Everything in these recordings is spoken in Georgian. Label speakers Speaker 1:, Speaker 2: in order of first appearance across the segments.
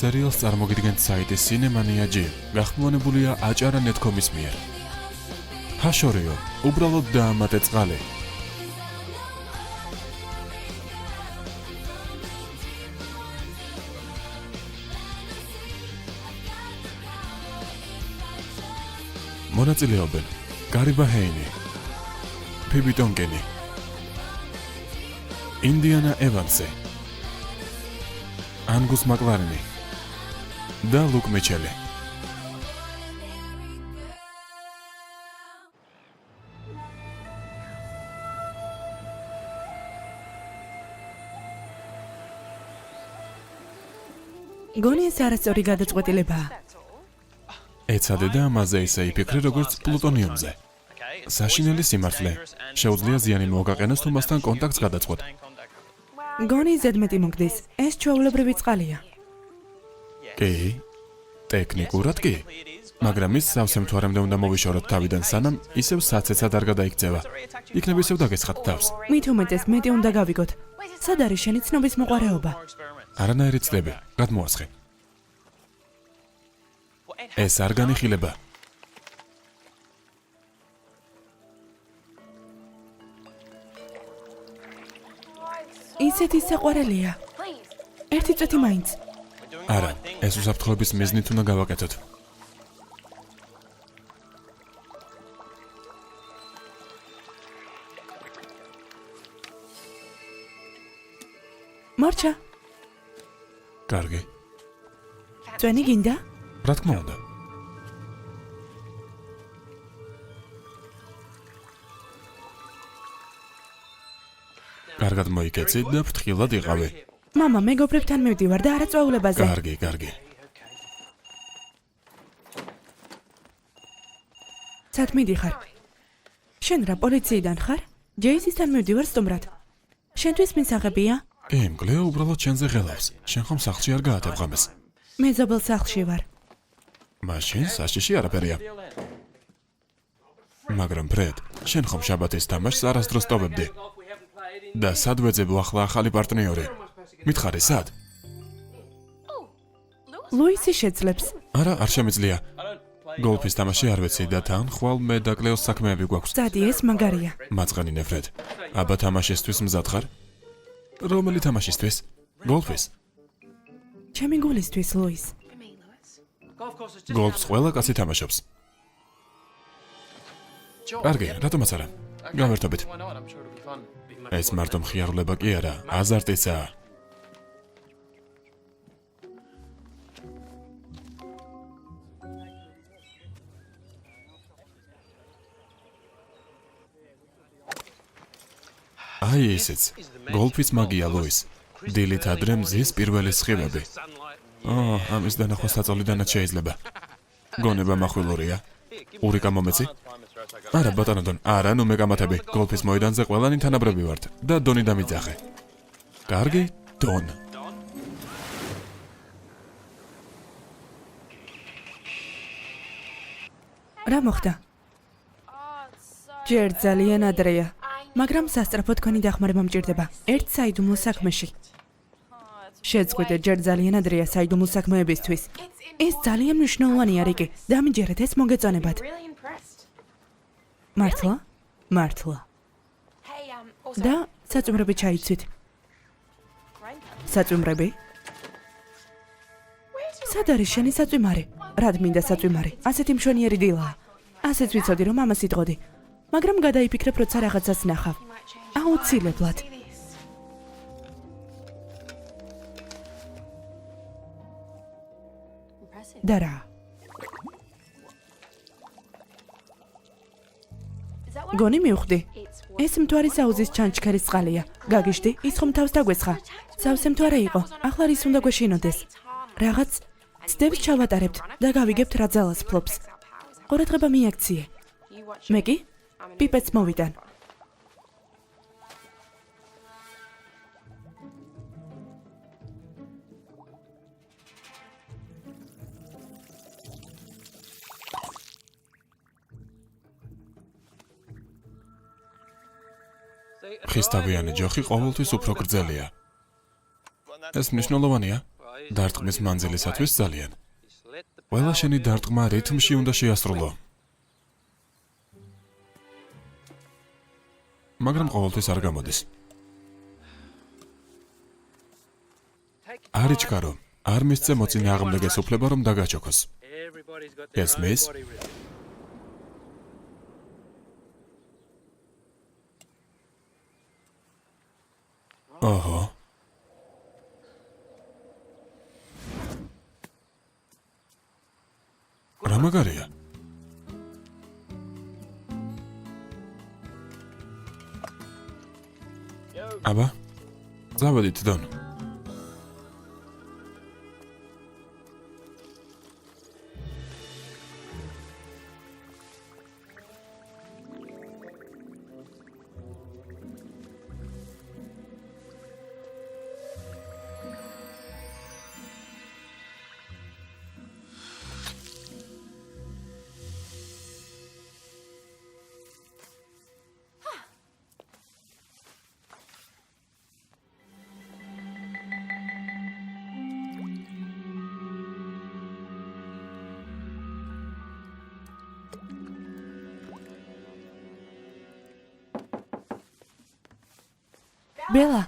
Speaker 1: სერიალს წარმოგიდგენთ საიტი Cinemania.gr, გახმოვანებულია acara.net.com-ის მიერ. ჰაშორიო, უბრალოდ დაამატე წყალი. მონაწილეობენ გარი ბაჰეინი, ფიბი ტონკენი, ინდიანა ევანსი, ანგუს მაკლარენი და ლუკ მიჩელი.
Speaker 2: გონი ეს არასწორი გადაწყვეტილებაა.
Speaker 1: ეცადე და ამაზე ისე იფიქრე როგორც პლუტონიუმზე. საშინელი სიმართლე, შეუძლია ზიანი მოაგაყენოს თუ მასთან კონტაქტს გადაწყვეტ.
Speaker 2: გონი ზედმეტი მოგდის, ეს ჩვეულებრივი წყალია.
Speaker 1: კი, ტექნიკურად კი, მაგრამ ის სავსე მთვარემდე უნდა მოვიშოროთ თავიდან სანამ ისევ საცეცად არ გადაიქცევა. იქნებ ისევ დაგესხათ თავს.
Speaker 2: მით უმეტეს მეტი უნდა გავიგოთ. სად არის შენი ცნობის მოყარეობა?
Speaker 1: არანაირი ცდები, გადმოასხე. ეს არ განიხილება.
Speaker 2: ისეთი საყვარელია. ერთი წუთი მაინც.
Speaker 1: არა, ეს უსაფრთხოების მიზნით უნდა გავაკეთოთ.
Speaker 2: მორჩა,
Speaker 1: კარგი,
Speaker 2: წვენი გინდა?
Speaker 1: რა თქმა უნდა. კარგად მოიკეცი და ფრთხილად იყავი.
Speaker 2: მამა, მეგობრებთან მივდივარ და არა წვეულებაზე.
Speaker 1: კარგი, კარგი.
Speaker 2: ცად მიდიხარ. შენ რა პოლიციიდან ხარ? ჯეისისთან მივდივარ სტუმრად. შენთვის მისაღებია?
Speaker 1: კი, მგლეო უბრალოდ შენზე ღელავს. შენ ხომ სახლში არ გაათებ ღამეს?
Speaker 2: მე ზობელ სახლში ვარ.
Speaker 1: მაშინ საშიში არაფერია. მაგრამ ფრედ, შენ ხომ შაბათის თამაშს არასდროს ტოვებდი. და სად ვეძებო ახლა ახალი პარტნიორი? მითხარი, სად?
Speaker 2: ლუისი შეძლებს.
Speaker 1: არა, არ შემიძლია. გოლფის თამაში არ ვეცი და თან ხვალ მე და კლეოს საქმეები გვაქვს.
Speaker 2: წადი, ეს მაგარია.
Speaker 1: მაწყანინე ფრედ. აბა თამაშისთვის მზად ხარ? რომელი თამაშისთვის? გოლფის?
Speaker 2: ჩემი გულისთვის, ლუის.
Speaker 1: გოლფს ყველა კაცი თამაშობს. კარგი, რატომაც არა? გავერთობით. ეს მარტო მხიარულება კი არა, აზარტიცაა. აი ესეც, გოლფის მაგია, ლუის. დილით ადრე მზის პირველი სხივები. ამის დანახვა საწოლიდანაც შეიძლება. გონება מחვილურია. ურიკა მომეცი? არა, ბატონო, არა, ნუ მეკამათები. გოლფის მოედანზე ყველანი თანაბრები ვართ და დონი დამიძახე. კარგი, დონ.
Speaker 2: რა მოხდა? ჯერ ძალიან ადრეა, მაგრამ სასწრაფო თქვენი დახმარება მჭირდება. ერთ საიდუმლო საქმეში. შეწყვიტე, ჯერ ძალიან ადრეა საიდუმლო საქმეებისთვის. ეს ძალიან მნიშვნელოვანია, რიკი. დამიჯერეთ ეს მოგეწონებათ. მართლა? მართლა. და საწვიმრები ჩაიცვით. საწვიმრები? სად არის შენი საწვიმარი? რად მინდა საწვიმარი? ასეთი მშვენიერი დილაა. ასეც ვიცოდი, რომ ამას იტყოდი. მაგრამ გადაიფიქრებ, როცა რაღაცას ნახავ. აუცილებლად. და რა? გონი მივხვდი. ეს მთვარი საუზის ჩანჩქერის წყალია. გაგიჟდი, ის ხომ თავს დაგვესხა. სავსე მთვარე იყო, ახლა რის უნდა გვეშინოდეს. რაღაც ცდებს ჩავატარებთ და გავიგებთ რა ძალას ფლობს. ყურადღება მიაქციე. მე კი? პიპეტს მოვიტან.
Speaker 1: ხისთავიანი ჯოხი ყოველთვის უფრო გრძელია. ეს მნიშვნელოვანია. დარტყმის მანძილისათვის ძალიან. ყველა შენი დარტყმა რითმში უნდა შეასრულო. მაგრამ ყოველთვის არ გამოდის. არ იჩქარო, არ მისცე მოწინააღმდეგეს უფლება რომ დაგაჩოქოს. გესმის? ოჰო. რა მაგარია? აბა, წავედით დონ.
Speaker 2: ბელა,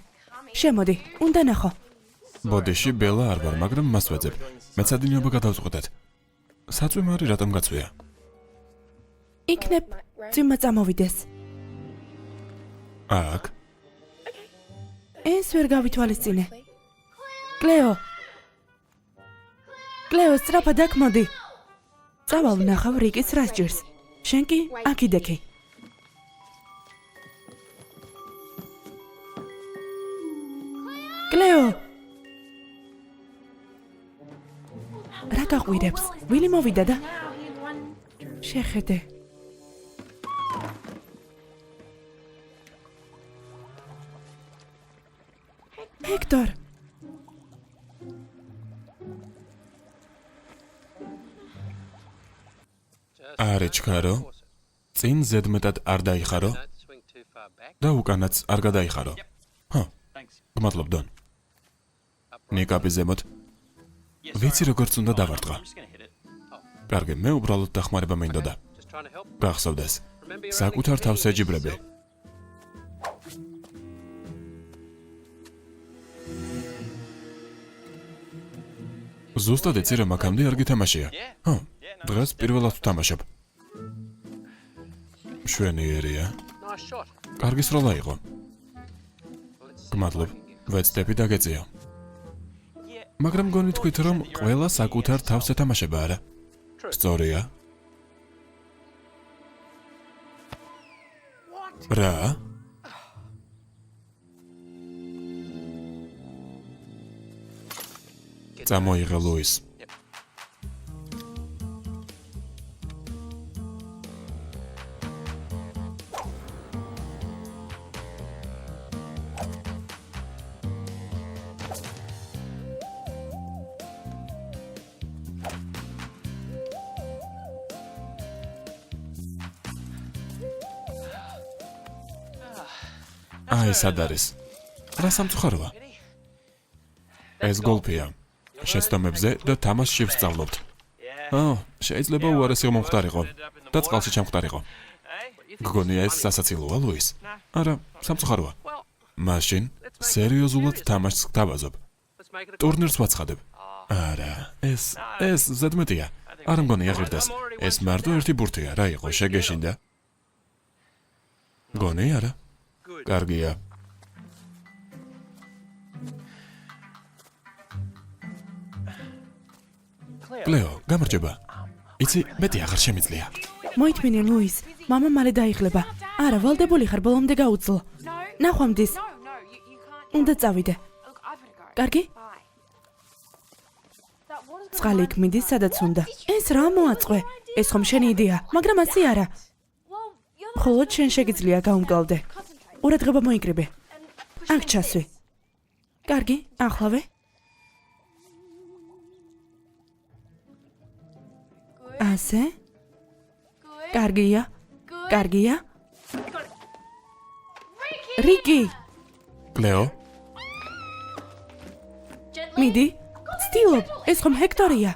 Speaker 2: შემოდი, უნდა ნახო.
Speaker 1: ბოდიში ბელა არ ვარ, მაგრამ მას ვეძებ. მეცადინეობა გადავწყვეტეთ. საწვიმარი რატომ გაწვია?
Speaker 2: იქნებ წვიმა წამოვიდეს.
Speaker 1: აქ?
Speaker 2: ეს ვერ გავითვალისწინე. კლეო. კლეო, სწრაფად აქ მოდი. წავალ ვნახავ რიკის რას ჭირს. შენ კი აქ იდექი. კლეო. რა გაყვირებს? ვილი მოვიდა და შეხედე. ჰექტორ.
Speaker 1: არ იჩქარო? წინ ზედმეტად არ დაიხარო? და უკანაც არ გადაიხარო? გმადლობ დონ. ნიკაპი ზემოთ. ვიცი როგორც უნდა დავარტყა. კარგი, მე უბრალოდ დახმარება მინდოდა. გახსოვდეს. საკუთარ თავს ეჯიბრები. ზუსტად იცი რომ აქამდე არ გითამაშია. დღეს პირველად ვთამაშობ. მშვენიერია. კარგი სროლა იყო. გმადლობ, ვეცდები დაგეწიო. მაგრამ გონი თქვით რომ ყველა საკუთარ თავს ეთამაშება არა? სწორია. რა? წამოიღე ლუის. აი სად არის? რა სამწუხაროა? ეს გოლფია. შეცდომებზე და თამაშში ვსწავლობთ. შეიძლება უარესი მომხდარიყო და წყალში ჩამხდარიყო. გგონია ეს სასაცილოა, ლუის? არა, სამწუხაროა. მაშინ სერიოზულად თამაშს გთავაზობ. ტურნირს ვაცხადებ. არა, ეს ზედმეტია. არ მგონია ღირდეს. ეს მარტო ერთი ბურთია, რა იყო, შეგეშინდა? გონი არა? კარგია. კლეო, გამარჯობა. იცი, მეტი აღარ შემიძლია.
Speaker 2: მოითმინე, ლუის. მამა მალე დაიხლება. არა, ვალდებული ხარ, ბოლომდე გაუძლო. ნახვამდის. უნდა წავიდე. კარგი? წყალი იქ მიდის, სადაც უნდა. ეს რა მოაწყვე? ეს ხომ შენი იდეა, მაგრამ ასე არა. მხოლოდ შენ შეგიძლია გაუმკლავდე. ყურადღება მოიკრიბე. აქ ჩასვი. კარგი, ახლავე. ასე? კარგია. კარგია. რიკი.
Speaker 1: კლეო?
Speaker 2: მიდი. ვცდილობ, ეს ხომ ჰექტორია.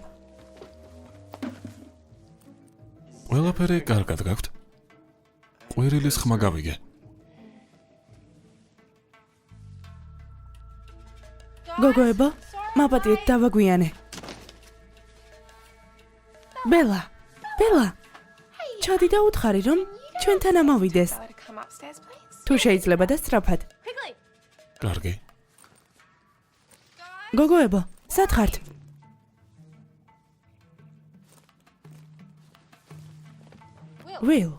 Speaker 1: ყველაფერი კარგად გაქვთ. ყვირილის ხმა გავიგე.
Speaker 2: გოგოებო, მაპატიეთ დავაგვიანე. ბელა, ჩადი და უთხარი, რომ ჩვენთან ამოვიდეს. თუ შეიძლება და სწრაფად.
Speaker 1: კარგი.
Speaker 2: გოგოებო, სად ხართ? ვილ.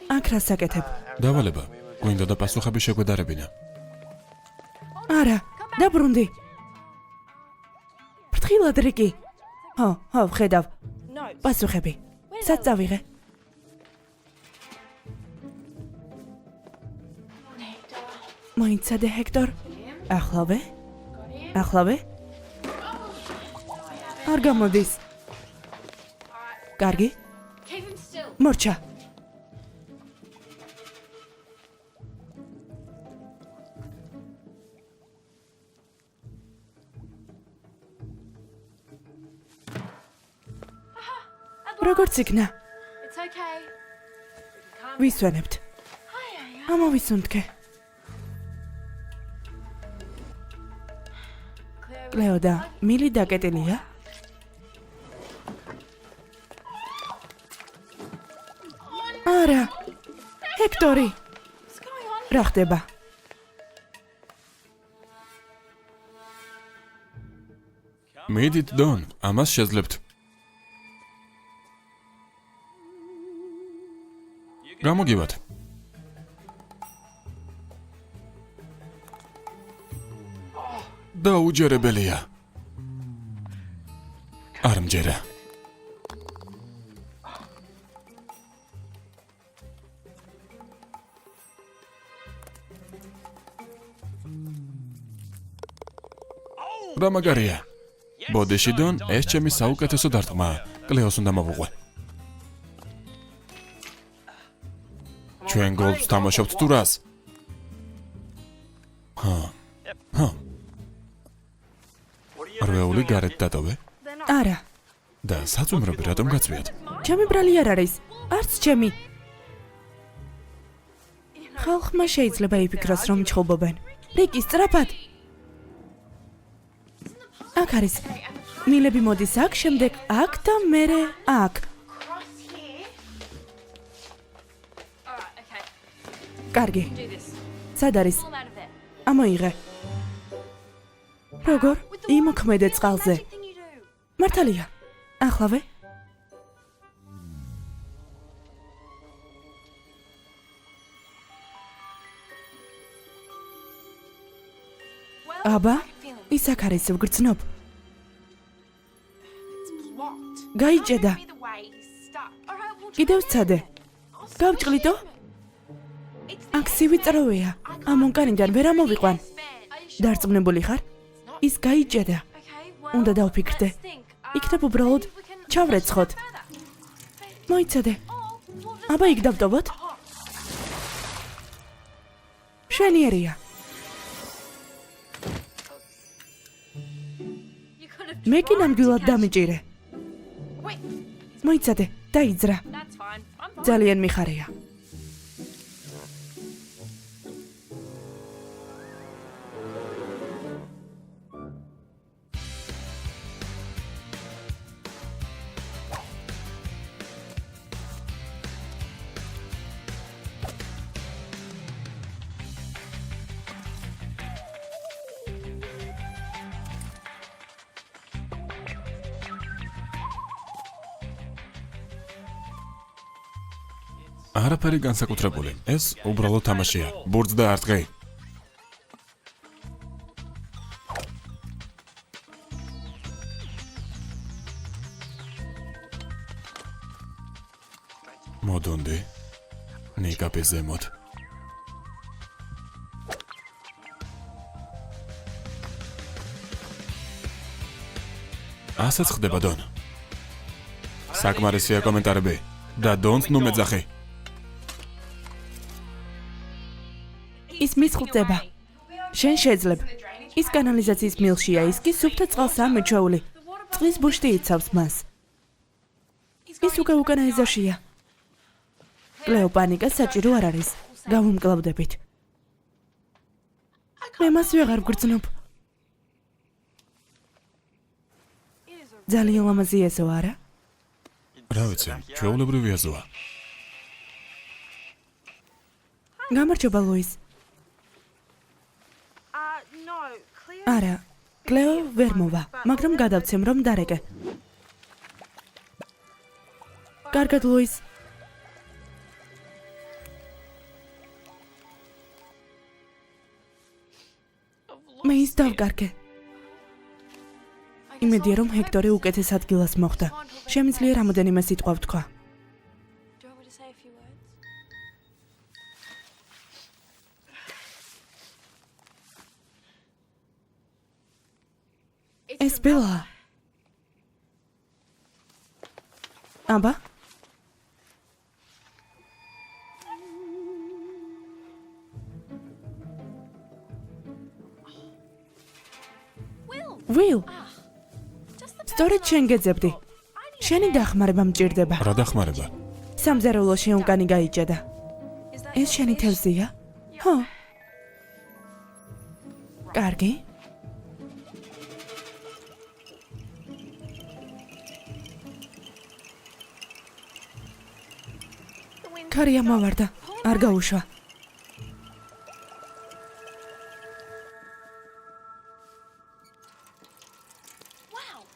Speaker 2: აქ რას აკეთებ?
Speaker 1: დავალება. გვინდა და პასუხები შეგვედარებინა.
Speaker 2: არა, დაბრუნდი. ფრთხილად რიკი. ხო, ვხედავ. პასუხები. სად წავიღე? მოიცადე ჰექტორ. ახლავე? არ გამოდის. კარგი? მორჩა. როგორც იქნა? ვისვენებთ. ამოვისუნთქე. კლეო და მილი დაკეტილია? არა, ჰექტორი. რა ხდება?
Speaker 1: მიდით დონ, ამას შეძლებთ. გამოგივათ. დაუჯერებელია. არ მჯერა. რა მაგარია. ბოდიში დონ, ეს ჩემი საუკეთესო დარტყმაა. კლეოს უნდა მოვუყვე. ჩვენ გოლფს თამაშობთ თუ რას? რვეული გარეთ დატოვე?
Speaker 2: არა.
Speaker 1: და საწუმროები რატომ გაწვიათ?
Speaker 2: ჩემი ბრალი არ არის. არც ჩემი. ხალხმა შეიძლება იფიქროს, რომ ჩხუბობენ. რიკი, სწრაფად. აქ არის. მილები მოდის აქ, შემდეგ აქ და მერე აქ. კარგი. სად არის? ამოიღე. როგორ? იმოქმედე წყალზე. მართალია. ახლავე? აბა, ის აქ არის ვგრძნობ. გაიჭედა. კიდევ სცადე. გავჭყლიტო? აქ სივი წროვეა. ამ მონკარიდან ვერ ამოვიყვან. დარწმუნებული ხარ? ის გაიჭედა. უნდა დავფიქრდე. იქნებ უბრალოდ ჩავრეცხოთ. მოიცადე. აბა იქ დავტოვოთ? მშვენიერია. მე კი ნამდვილად დამიჭირე. მოიცადე, დაიძრა. ძალიან მიხარია.
Speaker 1: არაფერი განსაკუთრებული. ეს უბრალოდ თამაშია. ბურთს და არტყი. მოდონდი. ნიკაპის ზემოთ. ასეც ხდება დონ. საკმარისია კომენტარები და დონს ნუ მეძახი.
Speaker 2: ის მის ხდება. შენ შეძლებ. ის კანალიზაციის მილშია, ის კი სუფთა წყალსაა მიჩვეული. წყლის ბუშტი იცავს მას. ის უკან ეზოშია. კლეო პანიკა საჭირო არ არის. გავუმკლავდებით. მე მას ვეღარ გვგრძნობ. ძალიან ლამაზი ეზო არა?
Speaker 1: რა ვიცი, ჩვეულებრივი ეზოა.
Speaker 2: გამარჯობა ლუის. არა, კლეო ვერ მოვა, მაგრამ გადავცემ რომ დარეკე. კარგად ლუის. მე ის დავკარგე. იმედია რომ ჰექტორი უკეთეს ადგილას მოხვდა. შემიძლია რამოდენიმე სიტყვა ვთქვა. ეს ბელა. აბა? ვილ. სწორედ შენ გეძებდი. შენი დახმარება მჭირდება.
Speaker 1: რა დახმარება?
Speaker 2: სამზარეულოში უკანი გაიჭედა. ეს შენი თევზია? ხო. კარგი. ქარი ამავარდა. არ გაუშვა.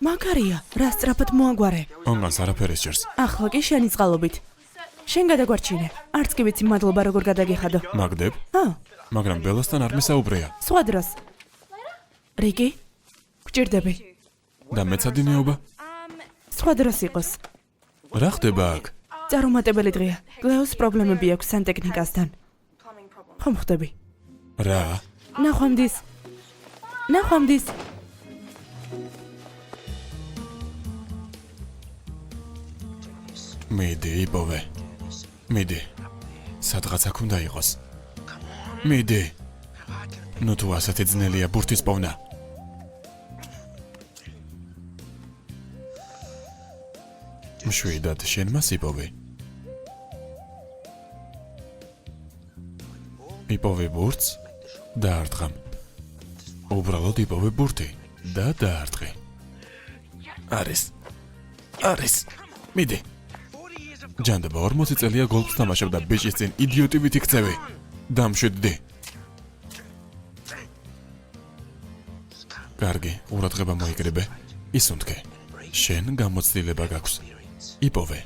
Speaker 2: მაგარია, რა სწრაფად მოაგვარე.
Speaker 1: ონგანს არაფერი სჭირს.
Speaker 2: ახლა კი შენი წყალობით. შენ გადაგვარჩინე. არც კი ვიცი მადლობა როგორ გადაგიხადო.
Speaker 1: მაგდებ?
Speaker 2: ჰა,
Speaker 1: მაგრამ ბელასთან არ მისაუბრეა.
Speaker 2: სხვა დროს. რიკი? გჭირდები.
Speaker 1: და მეცადინეობა?
Speaker 2: სხვა დროს იყოს.
Speaker 1: რა ხდება აქ?
Speaker 2: წარუმატებელი დღეა. კლეოს პრობლემები აქვს სანტექნიკასთან. ხომ ხვდები?
Speaker 1: რა?
Speaker 2: ნახვამდის. ნახვამდის.
Speaker 1: მიდი, იპოვე. მიდი. სადღაც აქ უნდა იყოს. მიდი. ნუ თუ ასეთი ძნელია ბურთის პოვნა. მშვიდად შენ მას იპოვე. იპოვე ბურთს და არტყამ. უბრალოდ იპოვე ბურთი და დაარტყე. არის. მიდი. ჯანდაბა 40 წელია გოლფს თამაშობდა ბიჭის წინ იდიოტივით იქცევი. დამშვიდდი. კარგი, ყურადღება მოიკრიბე. ისუნთქე. შენ გამოცდილება გაქვს. იპოვე.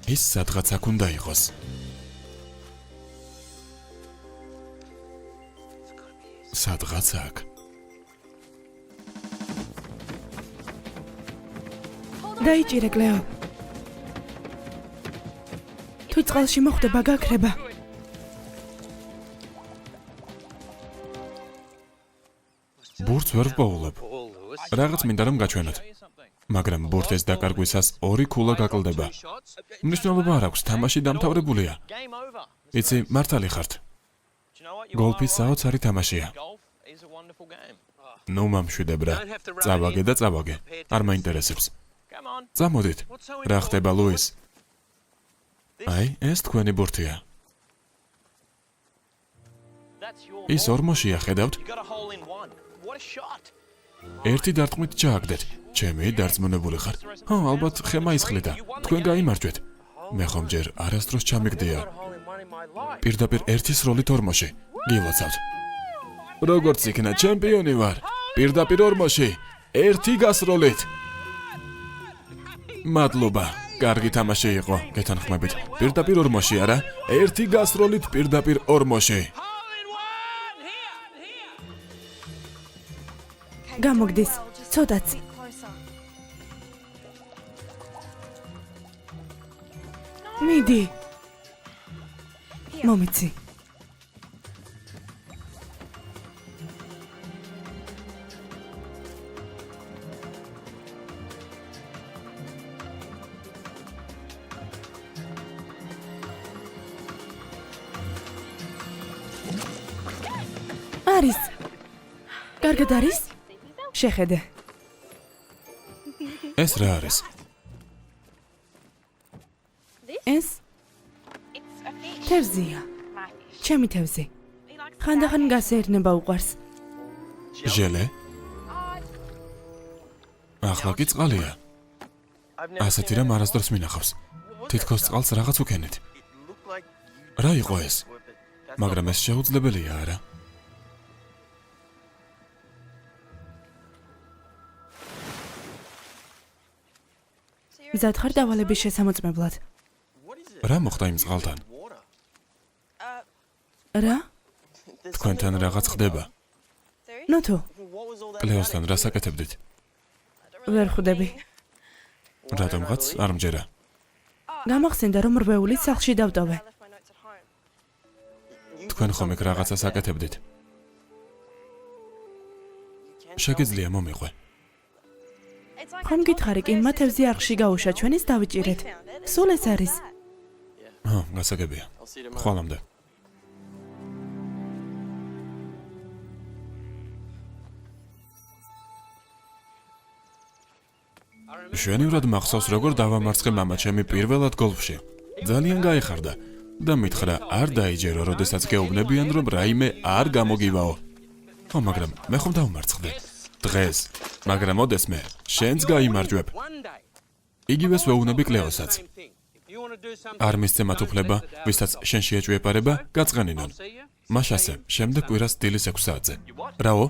Speaker 1: ის სადღაც აქ უნდა იყოს. სადღაც აქ.
Speaker 2: დაიჭირე კლეო. თუ წყალში მოხვდება გაქრება.
Speaker 1: ბურთს ვერ ვპოულობ. რაღაც მინდა რომ გაჩვენოთ. მაგრამ ბურთის დაკარგვისას 2 ქულა გაკლდება. მნიშვნელობა არ აქვს, თამაში დამთავრებულია. იცი, მართალი ხართ. გოლფი საოცარი თამაშია. ნუ მომშვიდებ რა. წავაგე და წავაგე. არ მაინტერესებს. წამოდით. რა ხდება ლუის? აი, ეს თქვენი ბურთია. ის ორმოშია, ხედავთ? ერთი დარტყმით ჩააგდეთ. ჩემი დარწმუნებული ხარ. ხო, ალბათ ხემა ისხლიდა. თქვენ გაიმარჯვეთ. მე ხომ ჯერ არასდროს ჩამიგდია. პირდაპირ ერთი სროლით ორმოში. გილოცავთ. როგორც იქნა, ჩემპიონი ვარ. პირდაპირ ორმოში. ერთი გასროლით. მადლობა. კარგი თამაში იყო. გეთანხმებით. პირდაპირ ორმოში არა? ერთი გასროლით პირდაპირ ორმოში.
Speaker 2: გამოგდის. ცოტაც. მიდი. მომიცი. არის. კარგად არის? შეხედე.
Speaker 1: ეს რა არის?
Speaker 2: ეს თევზია. ჩემი თევზი. ხანდახან გასეირნება უყვარს.
Speaker 1: ჟელე? ახლა კი წყალია. ასეთი რამ არასდროს მინახავს. თითქოს წყალს რაღაც უქენით. რა იყო ეს? მაგრამ ეს შეუძლებელია, არა?
Speaker 2: მზად ხარ დავალების შესამოწმებლად.
Speaker 1: რა მოხდა იმ წყალთან?
Speaker 2: რა?
Speaker 1: თქვენთან რაღაც ხდება?
Speaker 2: ნუ თუ,
Speaker 1: კლეოსთან რა საკეთებდით?
Speaker 2: ვერ ხვდები.
Speaker 1: რატომღაც არ მჯერა.
Speaker 2: გამახსენდა რომ რვეულის სახლში დავტოვე.
Speaker 1: თქვენ ხომ ეგ რაღაცას აკეთებდით? შეგიძლია მომიყვე.
Speaker 2: ხომ გითხარი კი მათ თევზი არხში გაუშვა ჩვენის დავიჭირეთ. სულ ეს არის.
Speaker 1: გასაგებია. ხვალამდე. შვენივრად მახსოვს როგორ დავამარცხე მამაჩემი პირველად გოლფში. ძალიან გაეხარდა და მითხრა არ დაიჯერო, როდესაც გეუბნებიან რომ რაიმე არ გამოგივაო. მაგრამ მე ხომ დავმარცხდე. დღეს, მაგრამ ოდესმე შენც გაიმარჯვებ. იგივეს ვეუბნები კლეოსაც. არ მისცემათ უფლება, ვისაც შენში ეჭვიეპარება, გაწყენინონ. მაშასე, შემდეგ კვირას დილის 6 საათზე. რაო?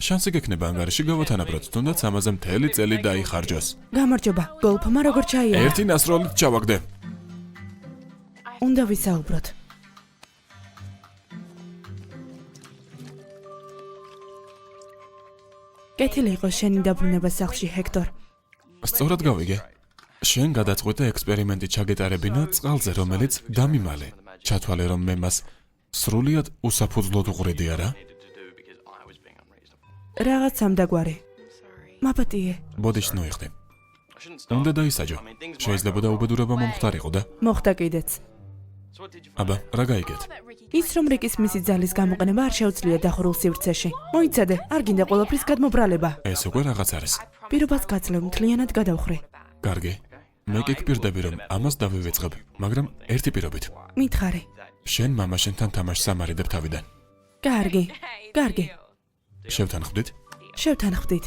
Speaker 1: შანსი გექნება ანგარიში გავათანაბროთ, თუნდაც ამაზე მთელი წელი დაიხარჯოს.
Speaker 2: გამარჯობა, გოლფმა როგორ ჩაიარა?
Speaker 1: ერთი ნასროლით ჩავაგდე.
Speaker 2: უნდა ვისაუბროთ. კეთილი იყო შენი დაბრუნება სახლში, ჰექტორ.
Speaker 1: სწორად გავიგე. შენ გადაწყვეტე ექსპერიმენტი ჩაგეტარებინა წყალზე, რომელიც დამიმალე. ჩათვალე რომ მე მას სრულიად უსაფუძვლოდ უყრიდი, არა?
Speaker 2: რაღაც ამდაგვარი. მაპატიე.
Speaker 1: ბოდიშ ნოიხდი. უნდა დაისაჯო. შეიძლება და უბედურება მომხდარიყო და
Speaker 2: მოხდა კიდეც.
Speaker 1: აბა, რა გაიგეთ?
Speaker 2: ის რომ რიკის მისი ძალის გამოყენება არ შეუძლია დახურულ სივრცეში. მოიცადე, არ გინდა ყველაფრის გადმობრალება.
Speaker 1: ეს უკვე რაღაც არის.
Speaker 2: პირობას გაძლევ, მთლიანად გადავხრე.
Speaker 1: კარგი. მე კი გპირდები რომ ამას დავივიწყებ, მაგრამ ერთი პირობით.
Speaker 2: მითხარი.
Speaker 1: შენ მამაშენთან თამაშს ამარიდებ თავიდან.
Speaker 2: კარგი. კარგი.
Speaker 1: შევთანხმდით?
Speaker 2: შევთანხმდით.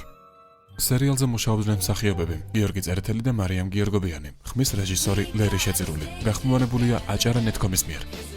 Speaker 1: სერიალზე მუშაობდნენ მსახიობები გიორგი წერეთელი და მარიამ გიორგობიანი. ხმის რეჟისორი ლერი შეწირული. გახმოვანებულია აჭარა ნეტკომის მიერ.